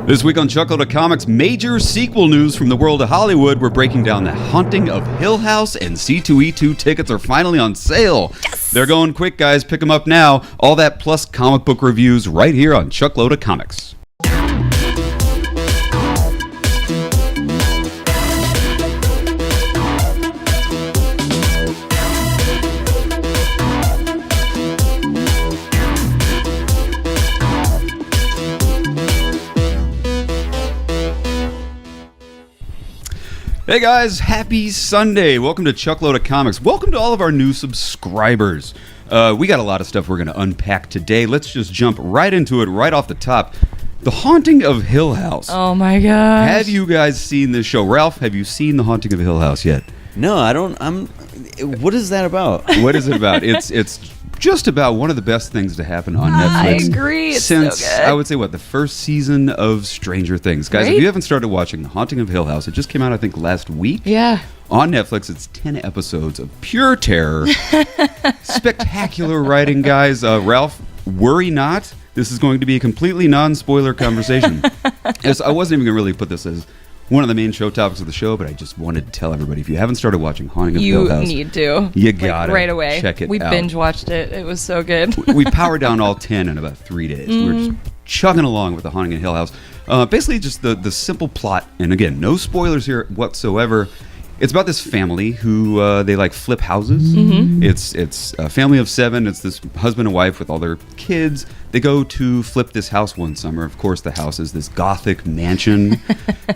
This week on Chuckload of Comics, major sequel news from the world of Hollywood. We're breaking down The Haunting of Hill House, and C2E2 tickets are finally on sale. Yes! They're going quick, guys. Pick them up now. All that plus comic book reviews right here on Chuckload of Comics. Hey guys, happy Sunday. Welcome to Chuckload of Comics. Welcome to all of our new subscribers. We got a lot of stuff we're going to unpack today. Let's just jump right into it, right off the top. The Haunting of Hill House. Oh my gosh. Have you guys seen this show? Ralph, have you seen The Haunting of Hill House yet? No, I don't. What is that about? What is it about? It's just about one of the best things to happen on Netflix. I agree. It's since, so good. I would say, the first season of Stranger Things. Guys, Right? if you haven't started watching The Haunting of Hill House, it just came out, I think, last week. Yeah. On Netflix, it's 10 episodes of pure terror. Spectacular writing, guys. Ralph, worry not. This is going to be a completely non-spoiler conversation. I wasn't even going to really put this as one of the main show topics of the show, but I just wanted to tell everybody, if you haven't started watching Haunting of Hill House, You need to. You gotta right away. check it We out. binge watched it. It was so good. We powered down all 10 in about 3 days. We're just chugging along with The Haunting of Hill House. Basically, just the simple plot, and again, no spoilers here whatsoever. It's about this family who they like flip houses. It's a family of 7. It's this husband and wife with all their kids. They go to flip this house one summer. Of course, the house is this gothic mansion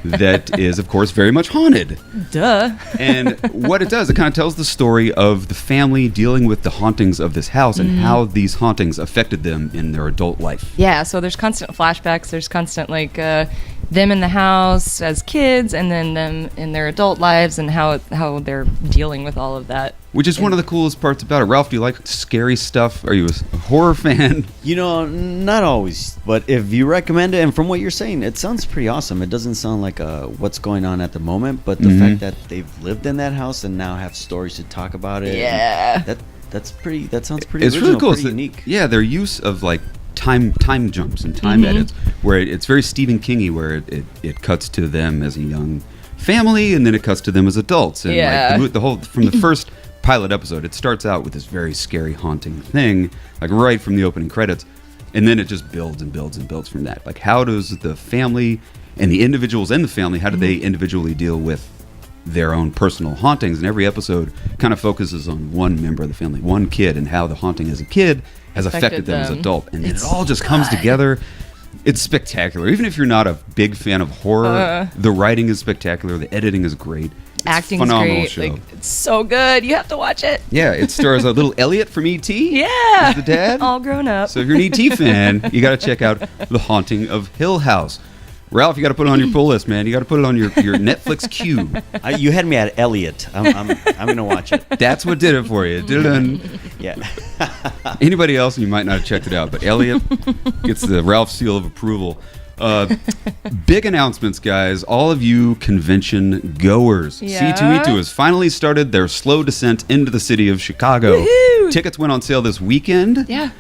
that is, of course, very much haunted. Duh. And what it does, it kind of tells the story of the family dealing with the hauntings of this house and how these hauntings affected them in their adult life. Yeah, so there's constant flashbacks. There's constant, them in the house as kids and then them in their adult lives and how they're dealing with all of that. Which is one of the coolest parts about it. Ralph, do you like scary stuff? Are you a horror fan? You know, not always, but if you recommend it, and from what you're saying, it sounds pretty awesome. It doesn't sound like what's going on at the moment, but the fact that they've lived in that house and now have stories to talk about it. Yeah. That sounds pretty It's original, really cool. pretty unique. Yeah, their use of time jumps and time edits, where it's very Stephen King-y, where it cuts to them as a young family and then it cuts to them as adults. And Yeah. the whole from the first pilot episode, it starts out with this very scary, haunting thing, right from the opening credits, and then it just builds and builds and builds from that. How does the family and the individuals in the family, how do they individually deal with their own personal hauntings? And every episode kind of focuses on one member of the family, one kid, and how the haunting as a kid has affected them as an adult. And then it all just comes together. It's spectacular. Even if you're not a big fan of horror, the writing is spectacular, the editing is great. Acting's phenomenal great. show. It's so good. You have to watch it. Yeah, it stars a little Elliot from E.T. Yeah. He's the dad. All grown up. So if you're an E.T. fan, you got to check out The Haunting of Hill House. Ralph, you got to put it on your pull list, man. You got to put it on your Netflix queue. You had me at Elliot. I'm gonna watch it. That's what did it for you. Did-dun. Yeah. Anybody else, you might not have checked it out, but Elliot gets the Ralph seal of approval. Big announcements, guys. All of you convention goers. Yeah. C2E2 has finally started their slow descent into the city of Chicago. Woohoo! Tickets went on sale this weekend. Yeah.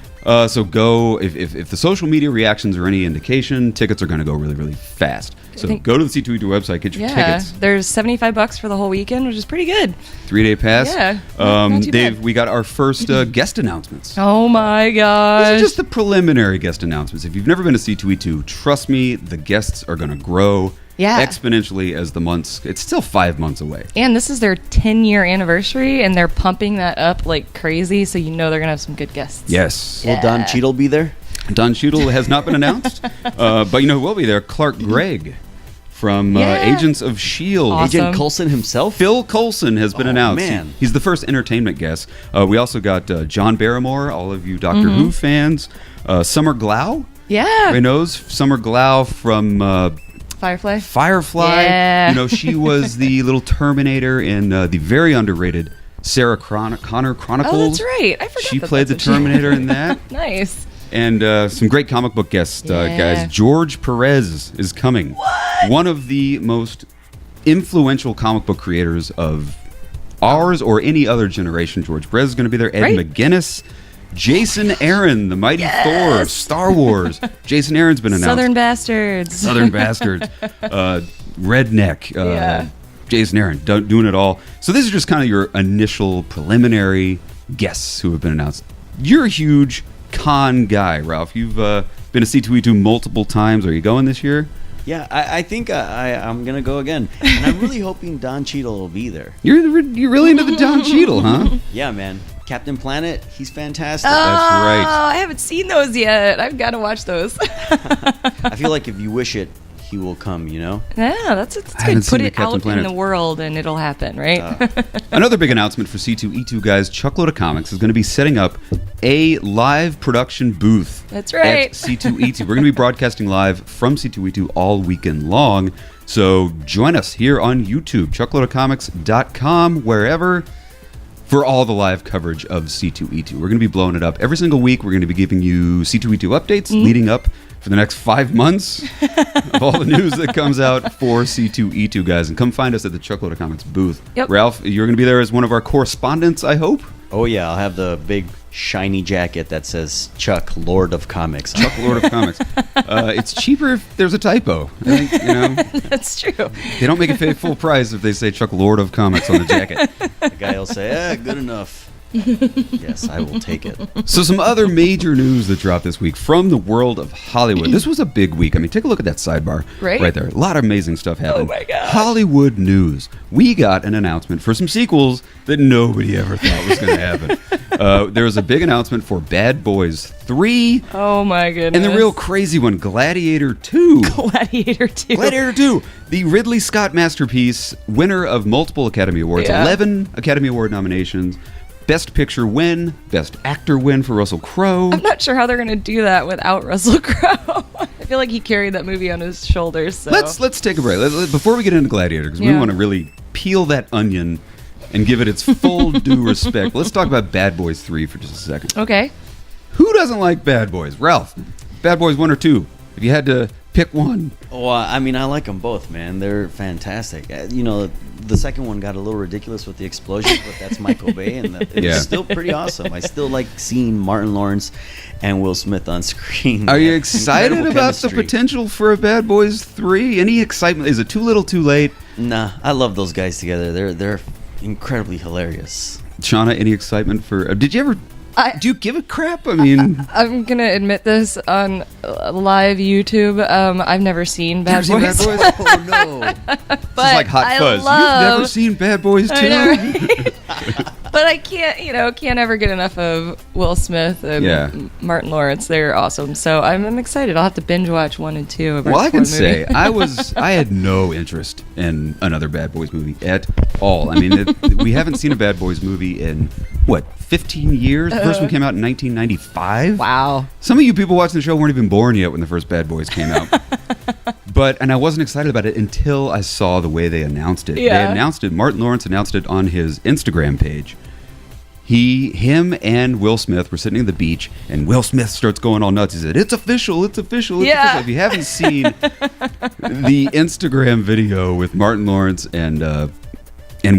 So go, if the social media reactions are any indication, tickets are going to go really, really fast. So go to the C2E2 website, get your tickets. There's $75 for the whole weekend, which is pretty good. 3-day pass. Yeah, not too bad. We got our first guest announcements. Oh my These gosh. are just the preliminary guest announcements. If you've never been to C2E2, trust me, the guests are going to grow exponentially as the months. It's still 5 months away. And this is their 10-year anniversary, and they're pumping that up like crazy, so you know they're going to have some good guests. Yes. Will Don Cheadle be there? Don Cheadle has not been announced, but you know who will be there? Clark Gregg from Agents of S.H.I.E.L.D. Awesome. Agent Coulson himself? Phil Coulson has been announced. Man. He's the first entertainment guest. We also got John Barrymore, all of you Doctor Who fans. Summer Glau. Yeah. Everybody knows Summer Glau from Firefly. Firefly. You know, she was the little Terminator in the very underrated Sarah Connor Chronicles. Oh, that's right. I forgot She that played the that's what she- Terminator in that. Nice. And some great comic book guests, Yeah. guys. George Perez is coming. What? One of the most influential comic book creators of ours or any other generation. George Perez is going to be there. Ed Right. McGuinness Jason Aaron, the Mighty Thor, Star Wars. Jason Aaron's been announced. Southern Bastards. Southern Bastards. Redneck. Jason Aaron, doing it all. So this is just kind of your initial preliminary guests who have been announced. You're a huge con guy, Ralph. You've been to C2E2 multiple times. Are you going this year? Yeah, I think I'm going to go again. And I'm really hoping Don Cheadle will be there. You're really into the Don Cheadle, huh? Yeah, man. Captain Planet, he's fantastic. That's right. Oh, I haven't seen those yet. I've got to watch those. I feel like if you wish it, he will come, you know? Yeah, that's good. Put it out in the world and it'll happen, right? Another big announcement for C2E2 guys, Chuckload of Comics is going to be setting up a live production booth. That's right. At C2E2. We're going to be broadcasting live from C2E2 all weekend long. So join us here on YouTube, chuckloadofcomics.com, wherever, for all the live coverage of C2E2. We're going to be blowing it up every single week. We're going to be giving you C2E2 updates leading up for the next 5 months of all the news that comes out for C2E2 guys. And come find us at the Chuckload of Comics booth. Yep. Ralph, you're going to be there as one of our correspondents, I hope? Oh, yeah. I'll have the big shiny jacket that says Chuck, Lord of Comics. Chuck, Lord of Comics. It's cheaper if there's a typo. I think, That's true. They don't make it full price if they say Chuck, Lord of Comics on the jacket. The guy will say, good enough. Yes, I will take it. So some other major news that dropped this week from the world of Hollywood. This was a big week. I mean, take a look at that sidebar right there. A lot of amazing stuff happened. Oh my God. Hollywood news. We got an announcement for some sequels that nobody ever thought was going to happen. There was a big announcement for Bad Boys 3. Oh my goodness. And the real crazy one, Gladiator 2. Gladiator 2. Gladiator 2, the Ridley Scott masterpiece, winner of multiple Academy Awards, 11 Academy Award nominations. Best Picture win, Best Actor win for Russell Crowe. I'm not sure how they're going to do that without Russell Crowe. I feel like he carried that movie on his shoulders. So. Let's take a break before we get into Gladiator, because we want to really peel that onion and give it its full due respect. Let's talk about Bad Boys 3 for just a second. Okay. Who doesn't like Bad Boys? Ralph, Bad Boys 1 or 2? If you had to pick one. Well, I mean, I like them both, man. They're fantastic. The second one got a little ridiculous with the explosion, but that's Michael Bay, and it's still pretty awesome. I still like seeing Martin Lawrence and Will Smith on screen. Are you excited about chemistry. the potential for a Bad Boys 3? Any excitement? Is it too little, too late? Nah, I love those guys together. They're incredibly hilarious. Shauna, any excitement for? Did you ever? Do you give a crap? I mean, I'm gonna admit this on live YouTube. I've never seen Bad Boys. Oh no! But it's like Hot Fuzz. You've never seen Bad Boys 2? I know, right? But I can't ever get enough of Will Smith and Martin Lawrence. They're awesome. So I'm excited. I'll have to binge watch 1 and 2. Well, I can say I had no interest in another Bad Boys movie at all. I mean, we haven't seen a Bad Boys movie in 15 years? The first one came out in 1995. Wow. Some of you people watching the show weren't even born yet when the first Bad Boys came out. And I wasn't excited about it until I saw the way they announced it. Yeah. They announced it. Martin Lawrence announced it on his Instagram page. Him and Will Smith were sitting at the beach, and Will Smith starts going all nuts. He said, "It's official! It's official! It's official!" If you haven't seen the Instagram video with Martin Lawrence and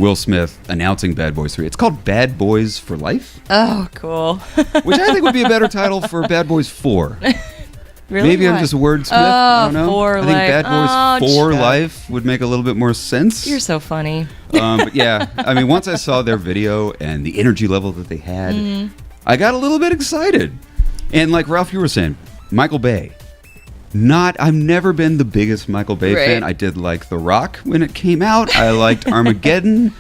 Will Smith announcing Bad Boys 3, it's called Bad Boys for Life. Oh, cool. Which I think would be a better title for Bad Boys 4. Really? Maybe I'm just a wordsmith. I don't know. I think Bad Boys for Life would make a little bit more sense. You're so funny. But yeah, I mean, once I saw their video and the energy level that they had, I got a little bit excited. And like Ralph, you were saying, Michael Bay. I've never been the biggest Michael Bay fan. I did like The Rock when it came out. I liked Armageddon.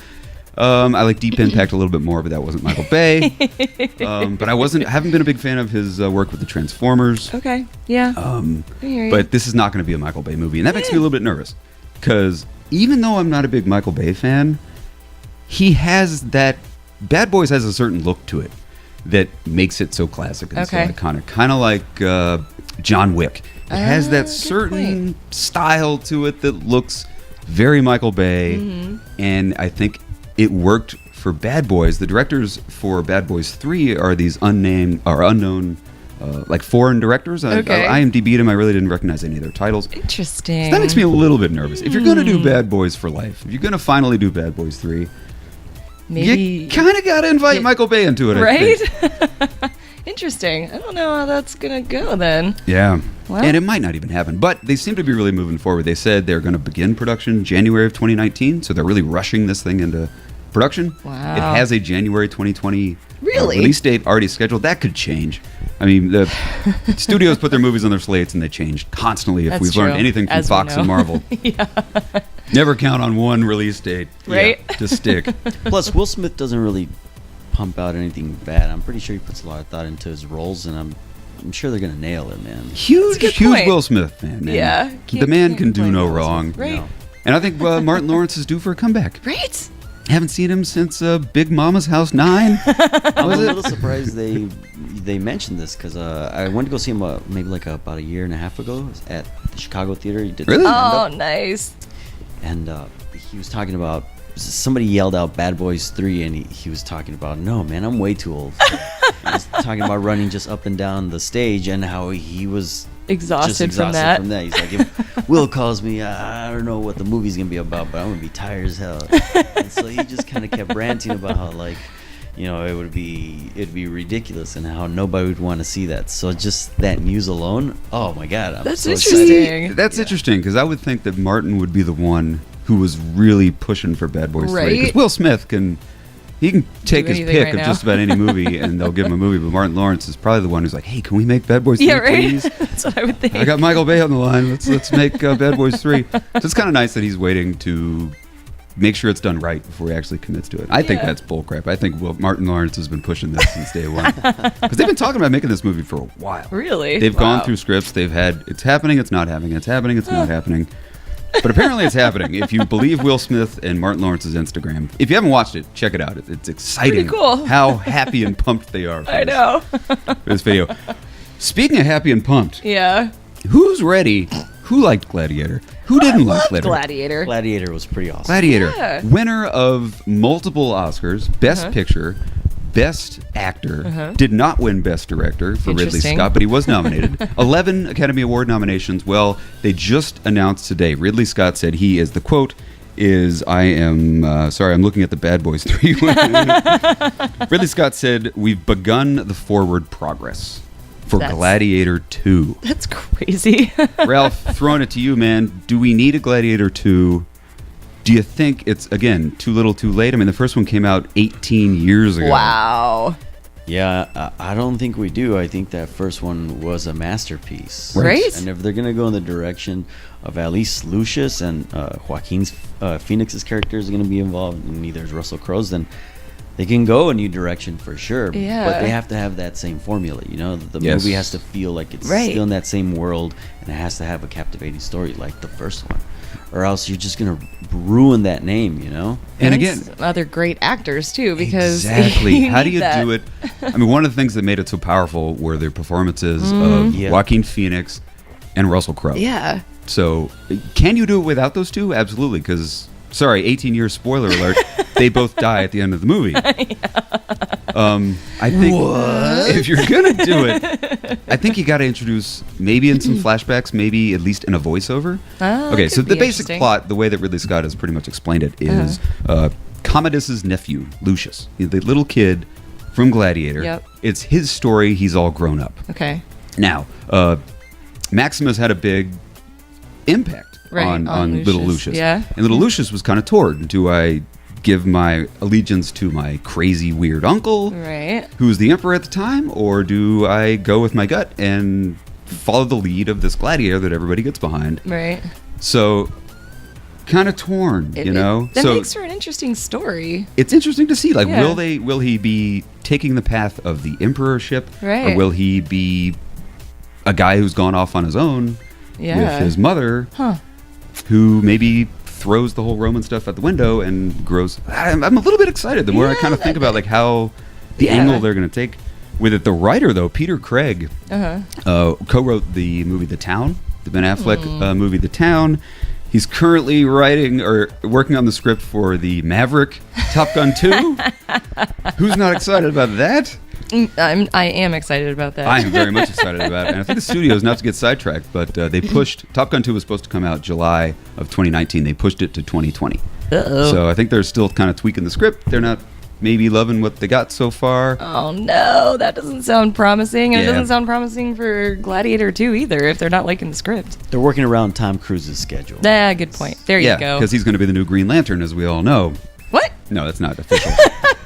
I like Deep Impact a little bit more, but that wasn't Michael Bay. But I haven't been a big fan of his work with the Transformers. Okay, yeah. But this is not going to be a Michael Bay movie, and that makes me a little bit nervous. Because even though I'm not a big Michael Bay fan, he has that... Bad Boys has a certain look to it that makes it so classic and so iconic. Kind of like John Wick. It has that certain style to it that looks very Michael Bay, and I think it worked for Bad Boys. The directors for Bad Boys 3 are these unknown, like foreign directors. I IMDb'd them. I really didn't recognize any of their titles. Interesting. So that makes me a little bit nervous. If you're going to do Bad Boys for Life, if you're going to finally do Bad Boys 3, maybe you kind of got to invite Michael Bay into it, right? I think. interesting. I don't know how that's gonna go then. Yeah. Well. And it might not even happen. But they seem to be really moving forward. They said they're going to begin production January of 2019. So they're really rushing this thing into production. Wow. It has a January 2020 Really? release date already scheduled. That could change. I mean, the studios put their movies on their slates and they change constantly. If That's we've learned true, anything from as we Fox and know. Marvel. Yeah. Never count on one release date. Right? Yeah, to stick. Plus, Will Smith doesn't really pump out anything bad. I'm pretty sure he puts a lot of thought into his roles, and I'm sure they're gonna nail it, man. Huge That's a good point. Will Smith fan, man. Yeah. The man Can't can do complain no about Will wrong. Smith. Right. No. And I think Martin Lawrence is due for a comeback. Right? Haven't seen him since Big Mama's House 9. I'm a Was it? little surprised they mentioned this because I went to go see him maybe like about a year and a half ago at the Chicago Theater. He did Really? stand-up. Oh, nice. And he was talking about somebody yelled out Bad Boys 3 and he was talking about, no man, I'm way too old. He was talking about running just up and down the stage and how he was Exhausted, just from that. He's like, if Will calls me, I don't know what the movie's gonna be about, but I'm gonna be tired as hell. And so he just kind of kept ranting about how, like, you know, it'd be ridiculous and how nobody would want to see that. So just that news alone, oh my god, I'm That's so interesting. excited. That's interesting because I would think that Martin would be the one who was really pushing for Bad Boys 3. Right. Because Will Smith can take his anything pick right of now. just about any movie and they'll give him a movie. But Martin Lawrence is probably the one who's like, hey, can we make Bad Boys 3, Yeah, right? please? That's what I would think. I got Michael Bay on the line. Let's make Bad Boys 3. So it's kind of nice that he's waiting to make sure it's done right before he actually commits to it. I think Yeah. that's bullcrap. I think Martin Lawrence has been pushing this since day one. Because they've been talking about making this movie for a while. Really? They've Wow. gone through scripts. They've had, it's happening, it's not happening, it's happening, it's not happening. But apparently it's happening. If you believe Will Smith and Martin Lawrence's Instagram, if you haven't watched it, check it out. It's exciting Pretty cool. how happy and pumped they are for I know. for this video. Speaking of happy and pumped, Yeah. who's ready? Who liked Gladiator? Who didn't like Gladiator? Gladiator. Gladiator was pretty awesome. Gladiator, Yeah. winner of multiple Oscars, Best Picture, Best Actor, did not win Best Director for Ridley Interesting. Scott, but he was nominated. 11 Academy Award nominations. Well, they just announced today. Ridley Scott said he is, the quote is, I'm looking at the Bad Boys 3. Ridley Scott said, we've begun the forward progress for That's- Gladiator 2. That's crazy. Ralph, throwing it to you, man. Do we need a Gladiator 2? Do you think it's, again, too little too late? I mean, the first one came out 18 years ago. Wow. Yeah, I don't think we do. I think that first one was a masterpiece. Right. And if they're going to go in the direction of at least Lucius and Joaquin's Phoenix's characters are going to be involved, and neither is Russell Crowe's, then they can go a new direction for sure. Yeah. But they have to have that same formula, you know? The Yes. movie has to feel like it's Right. still in that same world, and it has to have a captivating story like the first one. Or else you're just going to ruin that name, you know? And again, some other great actors too, because exactly. you How do need you that. do it? I mean, one of the things that made it so powerful were the performances Mm-hmm. of Yeah. Joaquin Phoenix and Russell Crowe. Yeah. So, can you do it without those two? Absolutely, because, sorry, 18 years spoiler alert, they both die at the end of the movie. I think if you're going to do it, I think you got to introduce, maybe in some flashbacks, maybe at least in a voiceover. Oh, Okay, that so could the be basic interesting. plot, the way that Ridley Scott has pretty much explained it, is Commodus's nephew, Lucius, the little kid from Gladiator. Yep. It's his story. He's all grown up. Okay. Now, Maximus had a big impact Right, on on little Lucius, Lucius. yeah. And little Lucius was kind of torn. Do I give my allegiance to my crazy, weird uncle, Right. who was the emperor at the time, or do I go with my gut and follow the lead of this gladiator that everybody gets behind? Right. So, kind of torn, you know? That So makes for an interesting story. it's interesting to see. Like, Yeah. will he be taking the path of the emperorship, or Right. will he be a guy who's gone off on his own Yeah. with his mother, Huh. who maybe throws the whole Roman stuff out the window and grows? I'm a little bit excited the more I Yeah, kind of think about like how the Yeah. angle they're going to take with it. The writer, though, Peter Craig, co-wrote the movie The Town, the Ben Affleck movie The Town. He's currently writing or working on the script for the Maverick Top Gun 2. Who's not excited about that? I am excited about that. I am very much excited about it. And I think the studios, not to get sidetracked, but they pushed, Top Gun 2 was supposed to come out July of 2019. They pushed it to 2020. Uh-oh. So I think they're still kind of tweaking the script. They're not maybe loving what they got so far. Oh no, that doesn't sound promising. And Yeah. it doesn't sound promising for Gladiator 2 either if they're not liking the script. They're working around Tom Cruise's schedule. Ah, good point. There you Yeah, go. because he's going to be the new Green Lantern, as we all know. What? No, that's not official.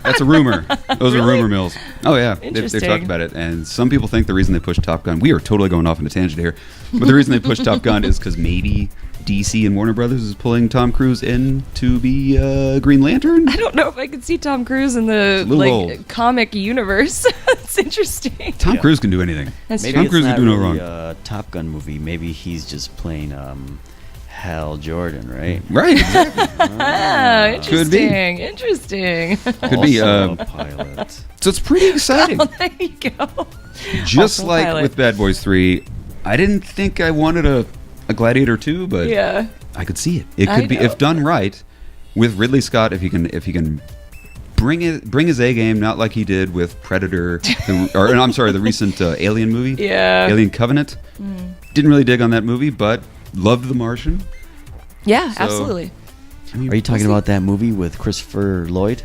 That's a rumor. Those are Really? rumor mills. Oh, yeah. They've Interesting. talked about it. And some people think the reason they pushed Top Gun, we are totally going off on a tangent here, but the reason they pushed Top Gun is because maybe DC and Warner Brothers is pulling Tom Cruise in to be Green Lantern. I don't know if I could see Tom Cruise in the It's a little old. comic universe. It's interesting. Tom Cruise can do anything. That's Maybe true. Tom Cruise it's would not do no really wrong. a Top Gun movie. Maybe he's just playing Hal Jordan, right? Right. Exactly. Ah, Could be. interesting. Could be. Also a pilot. So it's pretty exciting. Oh, there you go. Just Also like pilot. with Bad Boys 3, I didn't think I wanted a Gladiator 2, but Yeah. I could see it. It I could be, know. if done right, with Ridley Scott, if he can bring his A game, not like he did with Predator, the recent Alien movie, Yeah. Alien Covenant. Didn't really dig on that movie, but loved The Martian. Yeah, So- absolutely. I mean, Are you talking see. about that movie with Christopher Lloyd,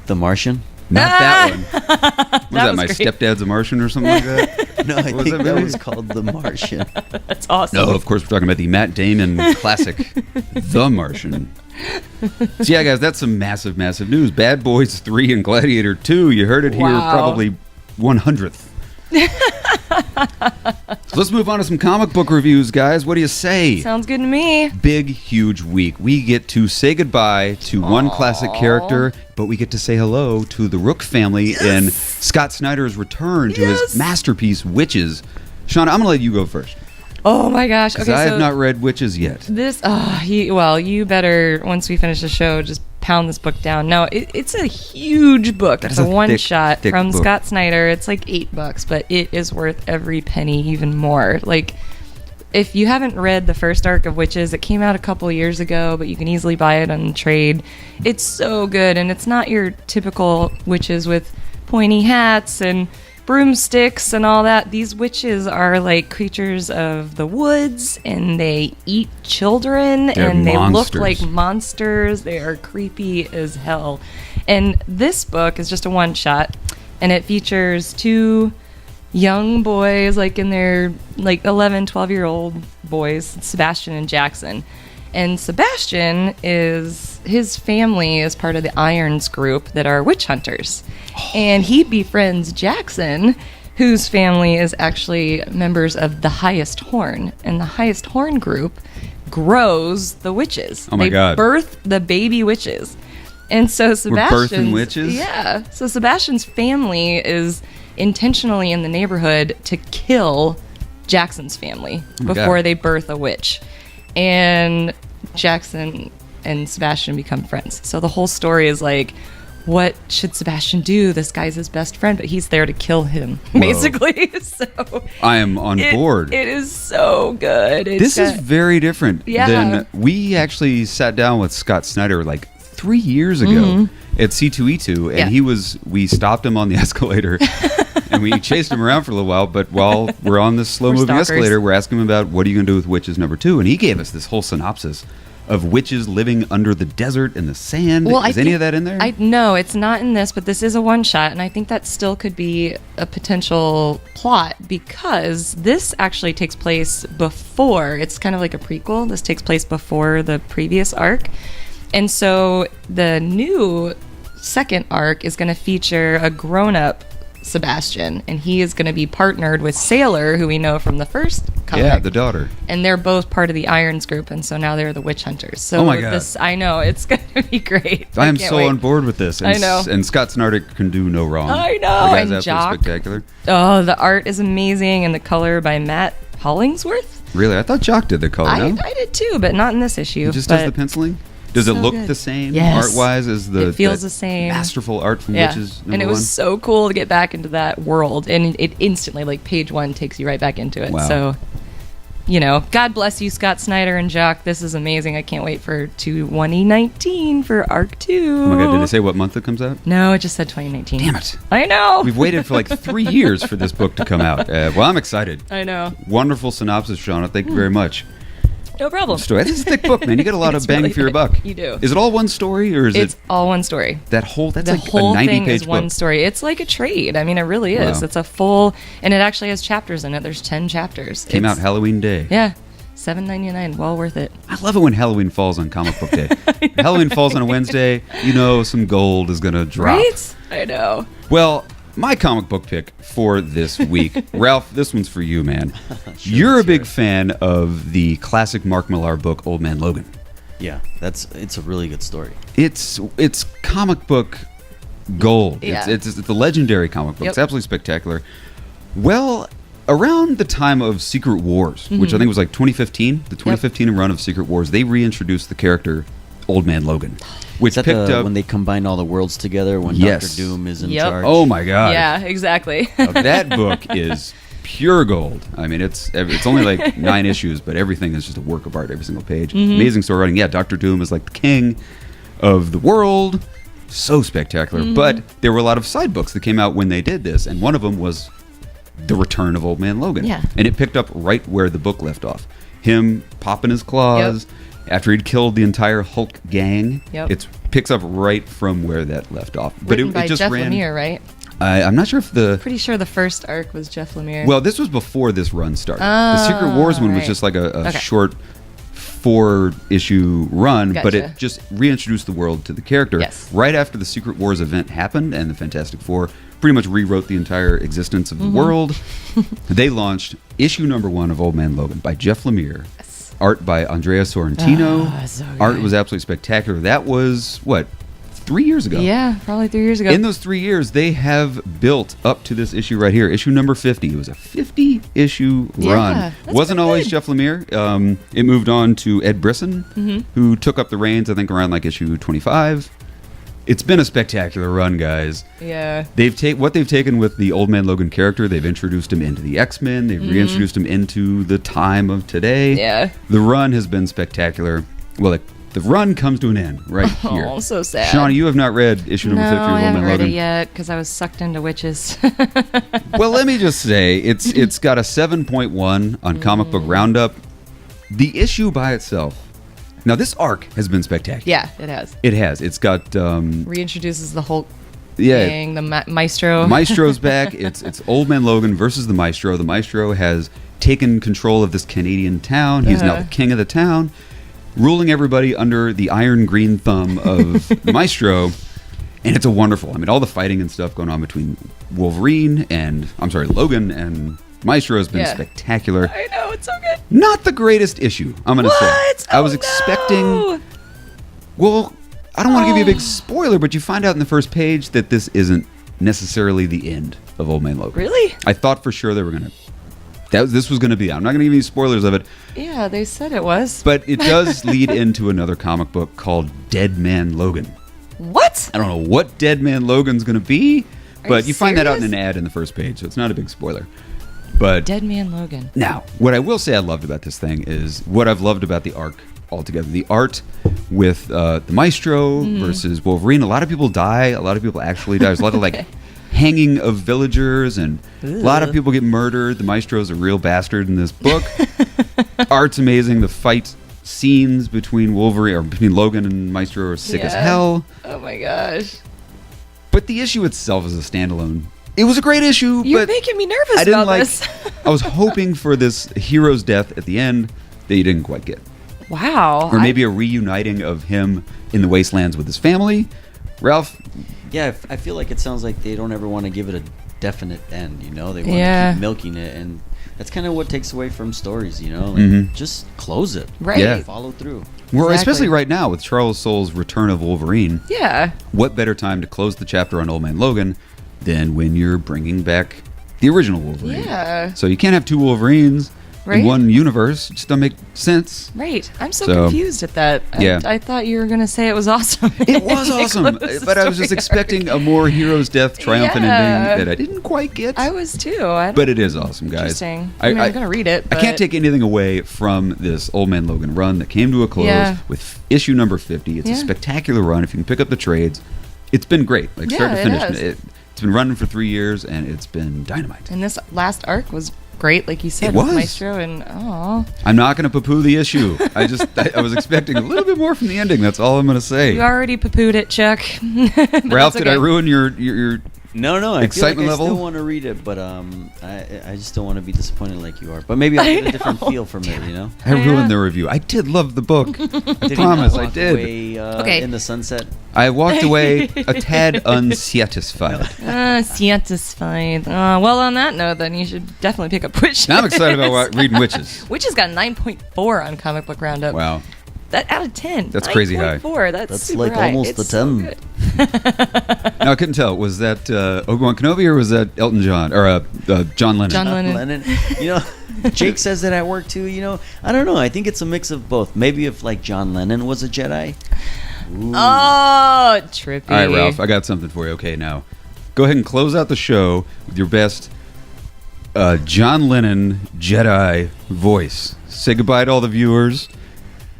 The Martian? not that Ah! one? Was that was My great. Stepdad's a Martian or something like that? No, I What was think that that movie? was called The Martian. That's awesome. No, of course we're talking about the Matt Damon classic, The Martian. So yeah, guys, that's some massive, massive news. Bad Boys 3 and Gladiator 2. You heard it here, Wow. probably 100th. So let's move on to some comic book reviews, guys. What do you say? Sounds good to me. Big, huge week. We get to say goodbye to one classic character, but we get to say hello to the Rook family in Scott Snyder's return to Yes. his masterpiece, Witches. Shauna, I'm going to let you go first, Oh my gosh. because Okay, I so have not read Witches yet. this. You better once we finish the show just pound this book down. No, it's a huge book. That It's is a a one thick, shot thick from book. Scott Snyder. It's like $8, but it is worth every penny, even more. Like, if you haven't read the first arc of Witches, it came out a couple years ago, but you can easily buy it on trade. It's so good, and it's not your typical witches with pointy hats and broomsticks and all that. These witches are like creatures of the woods, and they eat children, They're and they look monsters. like monsters. They are creepy as hell. And this book is just a one shot, and it features two young boys, like in their like 11, 12-year-old boys, Sebastian and Jackson. And Sebastian his family is part of the Irons group that are witch hunters. And he befriends Jackson, whose family is actually members of the Highest Horn. And the Highest Horn group grows the witches. Oh my they God. birth the baby witches. And so Sebastian's birthing witches? Yeah. So Sebastian's family is intentionally in the neighborhood to kill Jackson's family Oh my before God. they birth a witch. And Jackson and Sebastian become friends. So the whole story is like, what should Sebastian do? This guy's his best friend, but he's there to kill him, basically. So I am on board. It is so good. This is very different Yeah. than we actually sat down with Scott Snyder like 3 years ago at C2E2, and Yeah. we stopped him on the escalator and we chased him around for a little while, but while we're on this slow moving stalkers. escalator, we're asking him about what are you going to do with Witches #2, and he gave us this whole synopsis of witches living under the desert in the sand. Well, Is any of that in there? No, it's not in this, but this is a one shot, and I think that still could be a potential plot because this actually takes place before. It's kind of like a prequel. This takes place before the previous arc. And so the new second arc is going to feature a grown-up Sebastian, and he is going to be partnered with Sailor, who we know from the first comic. Yeah, the daughter. And they're both part of the Irons group, and so now they're the witch hunters. So Oh my God. this, I know, it's going to be great. I am can't so wait. on board with this. And I know. And Scott Snyder can do no wrong. I know, The guy's and absolutely Jock. spectacular. Oh, the art is amazing, and the color by Matt Hollingsworth. Really? I thought Jock did the color, I no? did too, but not in this issue. He just but does the penciling? Does it so look good. the same Yes. art-wise as It feels that the same. masterful art from Yeah, Witches and it was so cool to get back into that world, and it instantly, like page one, takes you right back into it. Wow. So, God bless you, Scott Snyder and Jock. This is amazing. I can't wait for 2019 for Arc 2. Oh my God, did they say what month it comes out? No, it just said 2019. Damn it. I know. We've waited for like 3 years for this book to come out. Well, I'm excited. I know. Wonderful synopsis, Shauna. Thank you very much. No problem. Story. This is a thick book, man. You get a lot of It's bang really for your thick. buck. You do. Is it all one story, or is It's it all one story. that whole? That's The like whole a 90-page thing is one book. story. It's like a trade. I mean, it really is. Wow. It's a full, and it actually has chapters in it. There's 10 chapters. Came out Halloween Day. Yeah, $7.99. Well worth it. I love it when Halloween falls on Comic Book Day. Halloween falls on a Wednesday. You know, some gold is gonna drop. Right? I know. Well, my comic book pick for this week, Ralph. This one's for you, man. You're a let's hear big it. fan of the classic Mark Millar book, Old Man Logan. Yeah, it's a really good story. It's comic book gold. Yeah. It's a legendary comic book. Yep. It's absolutely spectacular. Well, around the time of Secret Wars, which I think was like 2015, the 2015 run of Secret Wars, they reintroduced the character Old Man Logan, which Is that picked up when they combine all the worlds together when Yes. Doctor Doom is in Yep. charge? Oh my god! Yeah, exactly. That book is pure gold. I mean, it's only like 9 issues, but everything is just a work of art. Every single page, amazing story writing. Yeah, Doctor Doom is like the king of the world. So spectacular. But there were a lot of side books that came out when they did this, and one of them was The Return of Old Man Logan. Yeah. And it picked up right where the book left off. Him popping his claws after he'd killed the entire Hulk gang. Yep. It picks up right from where that left off. But Written it by just Jeff ran. Lemire, right? I'm not sure if the. Pretty sure the first arc was Jeff Lemire. Well, this was before this run started. The Secret Wars one was right. just like a Okay. short 4-issue run, but it Gotcha. just reintroduced the world to the character. Yes. Right after the Secret Wars event happened and the Fantastic Four pretty much rewrote the entire existence of the world, they launched issue number 1 of Old Man Logan by Jeff Lemire. Yes. Art by Andrea Sorrentino. So Art good. was absolutely spectacular. That was, what, 3 years ago? Yeah, probably 3 years ago. In those 3 years, they have built up to this issue right here, issue number 50. It was a 50-issue Yeah, run. that's Wasn't pretty always good. Jeff Lemire. It moved on to Ed Brisson, who took up the reins, I think, around like issue 25. It's been a spectacular run, guys. yeah. What they've taken with the Old Man Logan character, they've introduced him into the X-Men. They've reintroduced him into the time of today. Yeah. The run has been spectacular. Well, the run comes to an end right here. Oh, so sad. Shauna, you have not read issue number 50 of No, Old I Man haven't read Logan. it yet because I was sucked into Wytches. Well, let me just say, it's got a 7.1 on Comic Book Roundup. The issue by itself. Now, this arc has been spectacular. Yeah, it has. It has. It's got Reintroduces the Hulk yeah. thing, the Maestro. Maestro's back. It's Old Man Logan versus the Maestro. The Maestro has taken control of this Canadian town. He's now the king of the town, ruling everybody under the iron green thumb of the Maestro. And it's a wonderful. I mean, all the fighting and stuff going on between Logan and Maestro has been Yeah. spectacular. I know, it's so good. Not the greatest issue, I'm going to say. What? I was Oh, expecting. no. Well, I don't want to give you a big spoiler, but you find out in the first page that this isn't necessarily the end of Old Man Logan. Really? I thought for sure they were going to. This was going to be. I'm not going to give you any spoilers of it, Yeah, they said it was. but it does lead into another comic book called Dead Man Logan. What? I don't know what Dead Man Logan's going to be, but you you find that out in serious? an ad in the first page, so it's not a big spoiler. But Dead Man Logan. now, what I will say I loved about this thing is what I've loved about the arc altogether. The art with the Maestro versus Wolverine. A lot of people die. A lot of people actually die. There's a lot of like hanging of villagers, and a lot of Ugh. people get murdered. The Maestro's a real bastard in this book. Art's amazing. The fight scenes between Logan and Maestro are sick as Yeah. hell. Oh my gosh. But the issue itself is a standalone. It was a great issue, You're but making me nervous I didn't about like. this. I was hoping for this hero's death at the end that you didn't quite get, Wow. or maybe a reuniting of him in the wastelands with his family. Ralph, Yeah, I feel like it sounds like they don't ever want to give it a definite end. You know, they want Yeah. to keep milking it, and that's kind of what takes away from stories. You know, like, Mhm. just close it. Right. Yeah. Follow through. well, Exactly. especially right now with Charles Soule's Return of Wolverine, Yeah. what better time to close the chapter on Old Man Logan than when you're bringing back the original Wolverine? Yeah. So you can't have two Wolverines Right. in one universe. It just doesn't make sense. Right. I'm so, So, confused at that. yeah. I thought you were going to say it was awesome. It was They awesome, closed the but I was just story expecting a more hero's death triumphant Yeah. ending that I didn't quite get. I was too. But it is awesome, guys. Interesting. I mean, I'm going to read it. I can't but- take anything away from this Old Man Logan run that came to a close Yeah. with issue number 50. It's a Yeah. spectacular run. If you can pick up the trades, it's been great. Like start Yeah, to it finish. has. It's been running for 3 years, and it's been dynamite. And this last arc was great, like you said, It with was. Maestro, and I'm not going to poo-poo the issue. I was expecting a little bit more from the ending. That's all I'm going to say. you already poo-pooed it, Chuck. But Ralph, that's did I okay. ruin your No, I Excitement feel like I level? still want to read it, but I just don't want to be disappointed like you are. But maybe I'll get a different feel from it, you know? I ruined the review. I did love the book. I Did promise, you I walk did. away, Okay. in the sunset? I walked away a tad unsatisfied. Satisfied. Well, on that note, then you should definitely pick up Witches. Now I'm excited about reading Witches. Witches got 9.4 on Comic Book Roundup. Wow. That out of 10. That's crazy high. 9.4. That's super like high. almost It's a 10. good. Now I couldn't tell. Was that Obi-Wan Kenobi or was that Elton John or John Lennon? John Lennon. You know, Jake says that at work too. You know, I don't know. I think it's a mix of both. Maybe if like John Lennon was a Jedi. Ooh. Oh, trippy. All right, Ralph, I got something for you. Okay, now go ahead and close out the show with your best John Lennon Jedi voice. Say goodbye to all the viewers.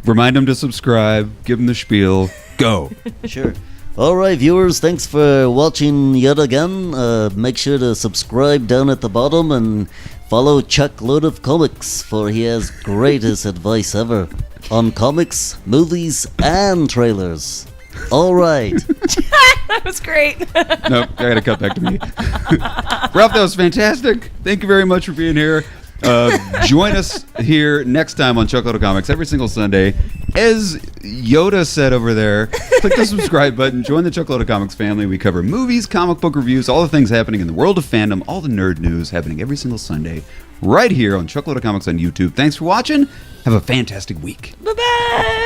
Remind them to subscribe. Give them the spiel. Go. Sure. All right, viewers, thanks for watching yet again. Make sure to subscribe down at the bottom and follow Chuck Load of Comics, for he has greatest advice ever on comics, movies, and trailers. All right. That was great. Nope, I got to cut back to me. Ralph, that was fantastic. Thank you very much for being here. Join us here next time on Chuck Load of Comics every single Sunday. As Yoda said over there, click the subscribe button. Join the Chuck Load of Comics family. We cover movies, comic book reviews, all the things happening in the world of fandom, all the nerd news happening every single Sunday right here on Chuck Load of Comics on YouTube. Thanks for watching. Have a fantastic week. Bye-bye.